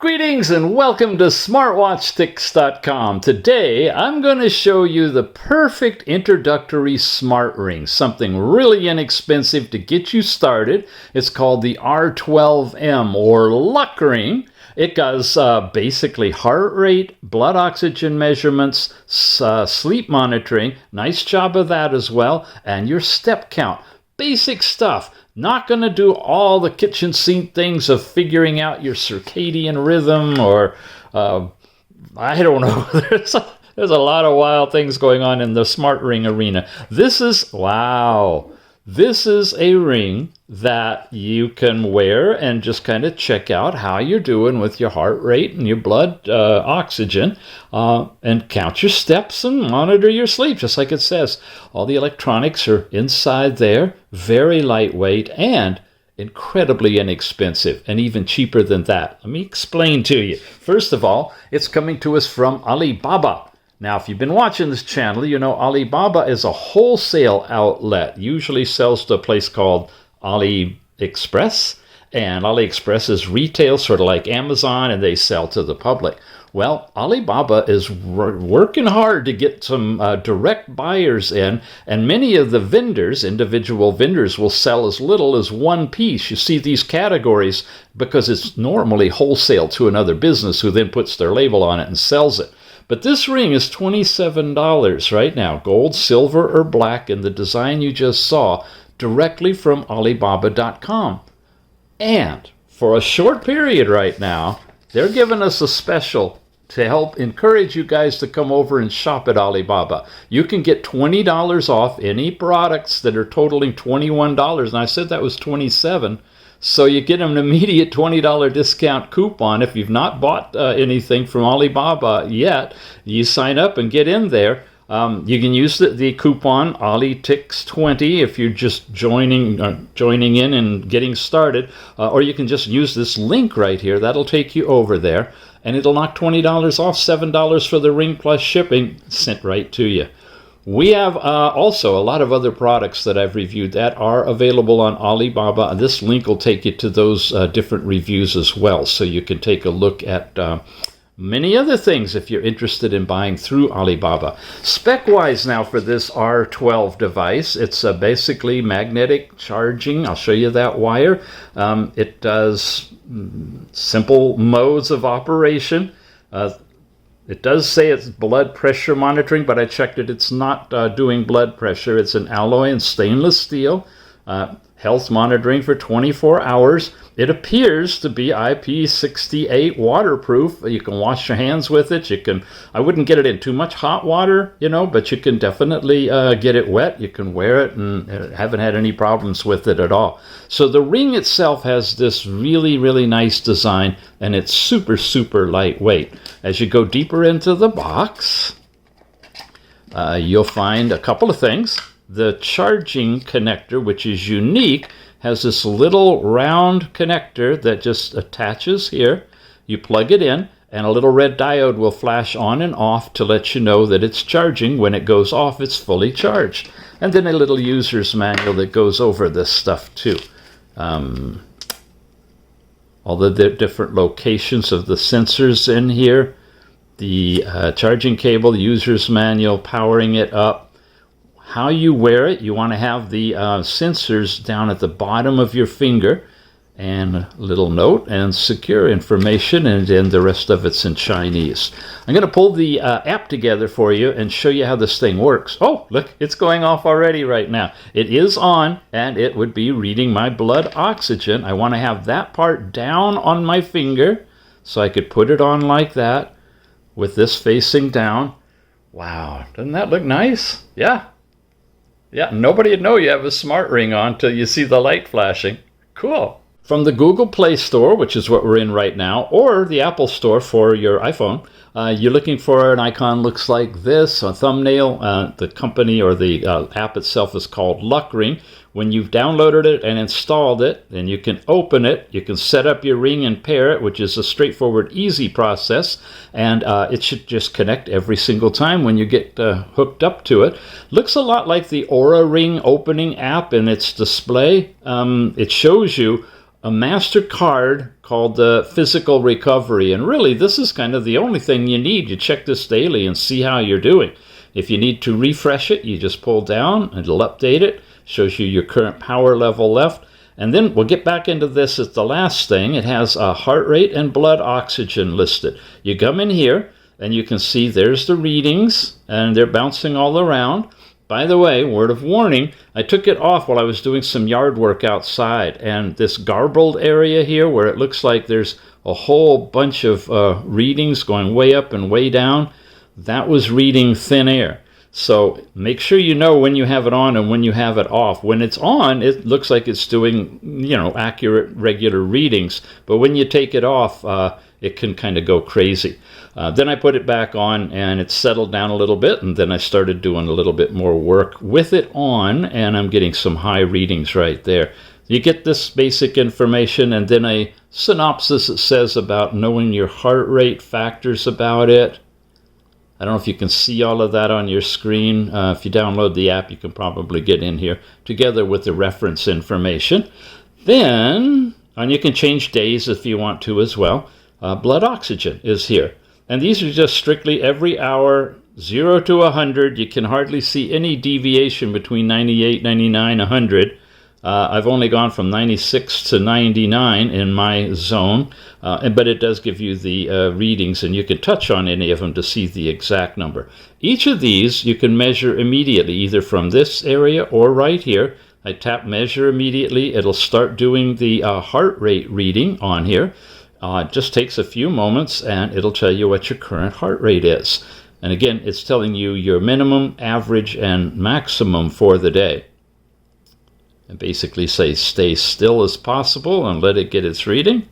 Greetings and welcome to SmartWatchTix.com. Today I'm going to show you the perfect introductory smart ring, something really inexpensive to get you started. It's called the R12M or Luck Ring. It does basically heart rate, blood oxygen measurements, sleep monitoring, nice job of that as well, and your step count. Basic stuff. Not going to do all the kitchen sink things of figuring out your circadian rhythm or, I don't know. There's a lot of wild things going on in the smart ring arena. This is a ring that you can wear and just kind of check out how you're doing with your heart rate and your blood oxygen and count your steps and monitor your sleep, just like it says. All the electronics are inside there, very lightweight and incredibly inexpensive, and even cheaper than that. Let me explain to you. First of all, it's coming to us from Alibaba. Now, if you've been watching this channel, you know Alibaba is a wholesale outlet, usually sells to a place called AliExpress, and AliExpress is retail, sort of like Amazon, and they sell to the public. Well, Alibaba is working hard to get some direct buyers in, and many of the vendors, individual vendors, will sell as little as one piece. You see these categories because it's normally wholesale to another business who then puts their label on it and sells it. But this ring is $27 right now, gold, silver, or black, in the design you just saw, directly from Alibaba.com. And for a short period right now, they're giving us a special to help encourage you guys to come over and shop at Alibaba. You can get $20 off any products that are totaling $21. And I said that was $27. So you get an immediate $20 discount coupon. If you've not bought anything from Alibaba yet, you sign up and get in there. You can use the coupon AliTix20 if you're just joining in and getting started, or you can just use this link right here. That'll take you over there, and it'll knock $20 off, $7 for the ring plus shipping, sent right to you. We have also a lot of other products that I've reviewed that are available on Alibaba. And this link will take you to those different reviews as well. So you can take a look at many other things if you're interested in buying through Alibaba. Spec-wise now for this R12 device, it's basically magnetic charging. I'll show you that wire. It does simple modes of operation. It does say it's blood pressure monitoring, but I checked it. It's not doing blood pressure. It's an alloy and stainless steel. Health monitoring for 24 hours. It appears to be IP68 waterproof. You can wash your hands with it. I wouldn't get it in too much hot water, but you can definitely get it wet. You can wear it and haven't had any problems with it at all. So the ring itself has this really, really nice design, and it's super, super lightweight. As you go deeper into the box, you'll find a couple of things. The charging connector, which is unique, has this little round connector that just attaches here. You plug it in, and a little red diode will flash on and off to let you know that it's charging. When it goes off, it's fully charged. And then a little user's manual that goes over this stuff too. All the different locations of the sensors in here, the charging cable, the user's manual, powering it up. How you wear it, you want to have the sensors down at the bottom of your finger, and a little note and secure information, and then the rest of it's in Chinese. I'm going to pull the app together for you and show you how this thing works. Oh, look, it's going off already right now. It is on, and it would be reading my blood oxygen. I want to have that part down on my finger so I could put it on like that with this facing down. Wow, doesn't that look nice? Yeah, nobody would know you have a smart ring on until you see the light flashing. Cool. From the Google Play Store, which is what we're in right now, or the Apple Store for your iPhone, you're looking for an icon looks like this, a thumbnail. The company or the app itself is called Luck Ring. When you've downloaded it and installed it, then you can open it. You can set up your ring and pair it, which is a straightforward, easy process. And it should just connect every single time when you get hooked up to it. Looks a lot like the Aura Ring opening app in its display. It shows you a MasterCard called the Physical Recovery. And really, this is kind of the only thing you need. You check this daily and see how you're doing. If you need to refresh it, you just pull down, it'll update it, shows you your current power level left. And then we'll get back into this as the last thing. It has a heart rate and blood oxygen listed. You come in here and you can see there's the readings and they're bouncing all around. By the way, word of warning, I took it off while I was doing some yard work outside, and this garbled area here where it looks like there's a whole bunch of readings going way up and way down, that was reading thin air. So make sure you know when you have it on and when you have it off. When it's on, it looks like it's doing, accurate, regular readings. But when you take it off, it can kind of go crazy. Then I put it back on and it settled down a little bit, and then I started doing a little bit more work with it on, and I'm getting some high readings right there. You get this basic information and then a synopsis that says about knowing your heart rate, factors about it. I don't know if you can see all of that on your screen. If you download the app, you can probably get in here together with the reference information. Then, and you can change days if you want to as well. Blood oxygen is here. And these are just strictly every hour, 0 to 100. You can hardly see any deviation between 98, 99, 100. I've only gone from 96 to 99 in my zone, but it does give you the readings, and you can touch on any of them to see the exact number. Each of these you can measure immediately, either from this area or right here. I tap measure immediately. It'll start doing the heart rate reading on here. It just takes a few moments, and it'll tell you what your current heart rate is. And again, it's telling you your minimum, average, and maximum for the day. And basically say stay still as possible and let it get its reading.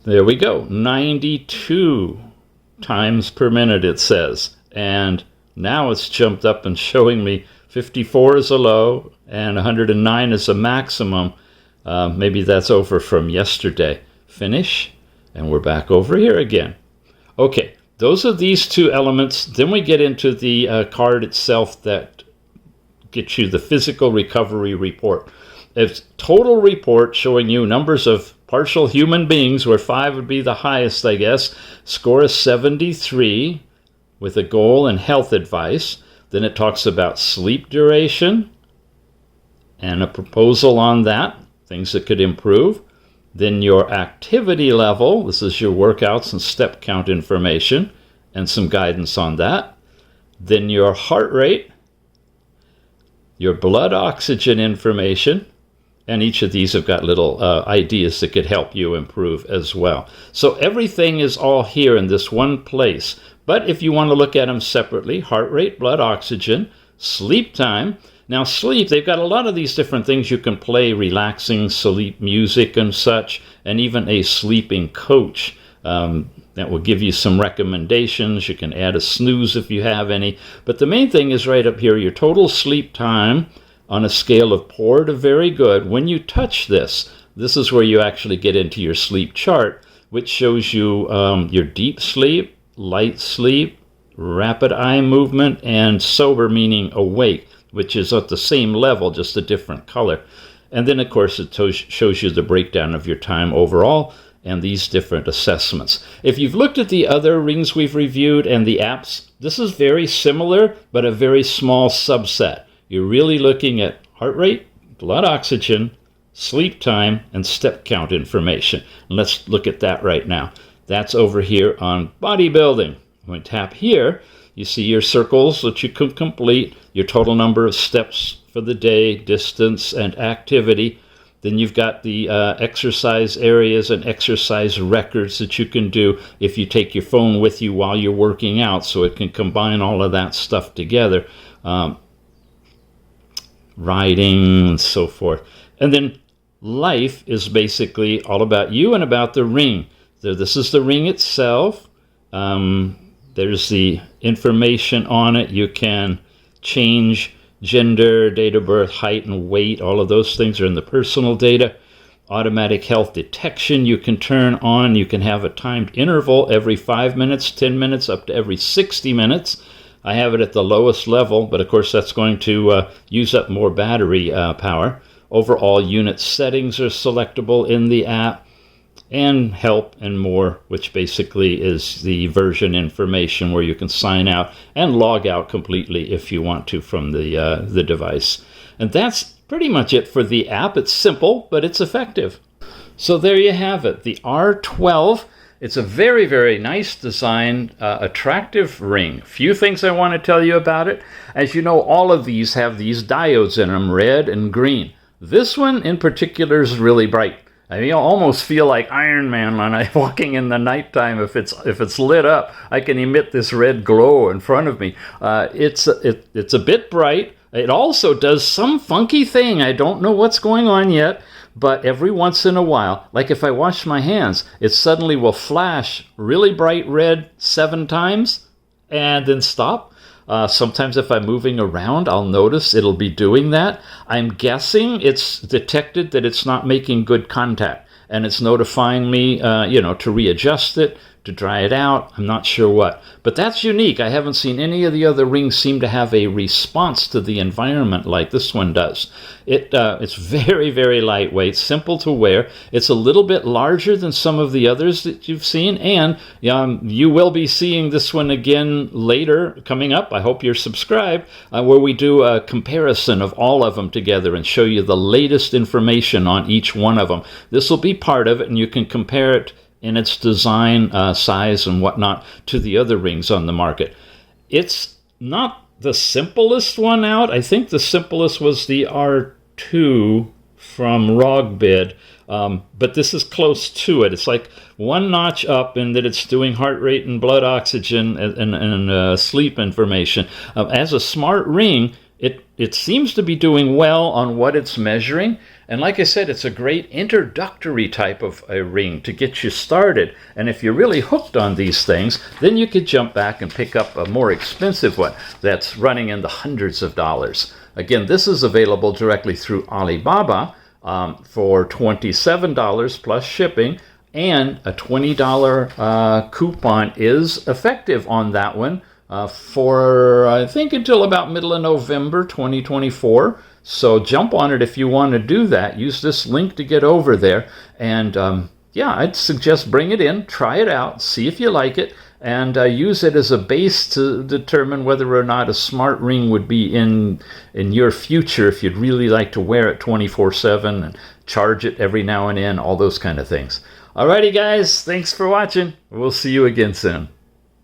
There we go, 92 times per minute it says. And now it's jumped up and showing me 54 is a low and 109 is a maximum. Maybe that's over from yesterday. Finish, and we're back over here again. Okay. Those are these two elements. Then we get into the card itself that gets you the physical recovery report. It's total report showing you numbers of partial human beings, where 5 would be the highest, I guess. Score is 73 with a goal and health advice. Then it talks about sleep duration and a proposal on that, things that could improve. Then your activity level, this is your workouts and step count information, and some guidance on that. Then your heart rate, your blood oxygen information, and each of these have got little ideas that could help you improve as well. So everything is all here in this one place. But if you want to look at them separately, heart rate, blood oxygen, sleep time. Now sleep, they've got a lot of these different things you can play, relaxing sleep music and such, and even a sleeping coach that will give you some recommendations. You can add a snooze if you have any. But the main thing is right up here, your total sleep time on a scale of poor to very good. When you touch this, this is where you actually get into your sleep chart, which shows you your deep sleep, light sleep, rapid eye movement, and sober, meaning awake, which is at the same level, just a different color. And then, of course, it shows you the breakdown of your time overall and these different assessments. If you've looked at the other rings we've reviewed and the apps, this is very similar, but a very small subset. You're really looking at heart rate, blood oxygen, sleep time, and step count information. And let's look at that right now. That's over here on bodybuilding. When we tap here, you see your circles that you can complete, your total number of steps for the day, distance, and activity. Then you've got the exercise areas and exercise records that you can do if you take your phone with you while you're working out, so it can combine all of that stuff together. Riding and so forth. And then life is basically all about you and about the ring. So this is the ring itself. There's the information on it. You can change gender, date of birth, height, and weight. All of those things are in the personal data. Automatic health detection you can turn on. You can have a timed interval every 5 minutes, 10 minutes, up to every 60 minutes. I have it at the lowest level, but of course that's going to use up more battery power. Overall unit settings are selectable in the app, and help and more, which basically is the version information where you can sign out and log out completely if you want to from the device. And that's pretty much it for the app. It's simple, but it's effective. So there you have it, the R12. It's a very, very nice design, attractive ring. Few things I want to tell you about it. As you know, all of these have these diodes in them, red and green. This one in particular is really bright. I mean, I almost feel like Iron Man when I'm walking in the nighttime. If it's lit up, I can emit this red glow in front of me. It's a bit bright. It also does some funky thing. I don't know what's going on yet, but every once in a while, like if I wash my hands, it suddenly will flash really bright red 7 times and then stop. Sometimes if I'm moving around, I'll notice it'll be doing that. I'm guessing it's detected that it's not making good contact, and it's notifying me, to readjust it, to dry it out. I'm not sure what. But that's unique. I haven't seen any of the other rings seem to have a response to the environment like this one does. It's very, very lightweight, simple to wear. It's a little bit larger than some of the others that you've seen, and you will be seeing this one again later coming up. I hope you're subscribed, where we do a comparison of all of them together and show you the latest information on each one of them. This will be part of it, and you can compare it in its design, size, and whatnot to the other rings on the market. It's not the simplest one out. I think the simplest was the R2 from Rogbid, but this is close to it. It's like one notch up in that it's doing heart rate and blood oxygen and sleep information. As a smart ring, it seems to be doing well on what it's measuring. And like I said, it's a great introductory type of a ring to get you started. And if you're really hooked on these things, then you could jump back and pick up a more expensive one that's running in the hundreds of dollars. Again, this is available directly through Alibaba for $27 plus shipping, and a $20 coupon is effective on that one for, I think, until about middle of November 2024. So jump on it if you want to do that. Use this link to get over there. And I'd suggest bring it in, try it out, see if you like it, and use it as a base to determine whether or not a smart ring would be in your future if you'd really like to wear it 24/7 and charge it every now and then, all those kind of things. Alrighty guys, thanks for watching. We'll see you again soon.